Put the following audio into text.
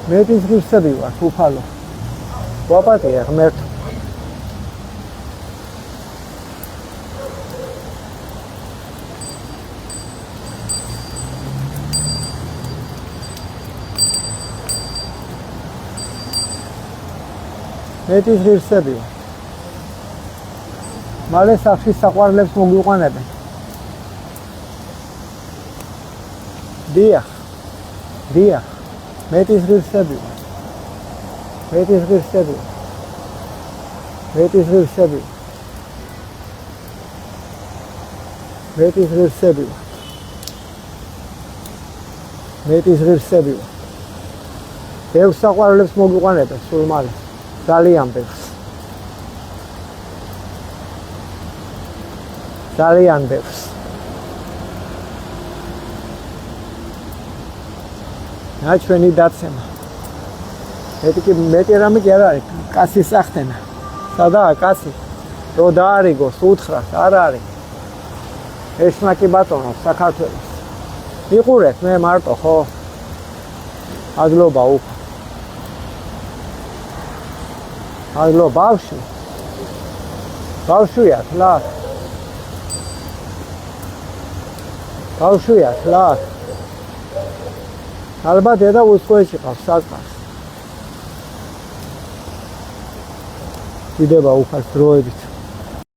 მეტის ღირსები ვარ, უფალო. ვაპატია ღმერთ. მეტის ღირსები ვარ. მალე სახში საყვარლებს მოგვიყვანებენ. დიახ. დიახ. მეტის ღირსები ვარ. მეტის ღირსები ვარ. მეტის ღირსები ვარ. მეტის ღირსები ვარ. მეტის ღირსები ვარ. ბევრ საყვარლებს მოგვიყვანებენ სულ მალე. ძალიან ბევრს. ძალიან ბევრს. ჩვენი დაცემა. მეტი რამე კი არ არის, კაცის სახთენა. სადაა კაცი? რო დაარიგოს, უთხრას, არ არის. ესმაკი ბატონო, საქართველოს. იყურეთ მე მარტო, ხო? ადლობა უფა. ალო ბავშვი. ბავშვია, ხლა. ბავშვია, ხლა. ალბათ დედა უსწრებში ყავს საწყარს. დიდება უფალს დროებით.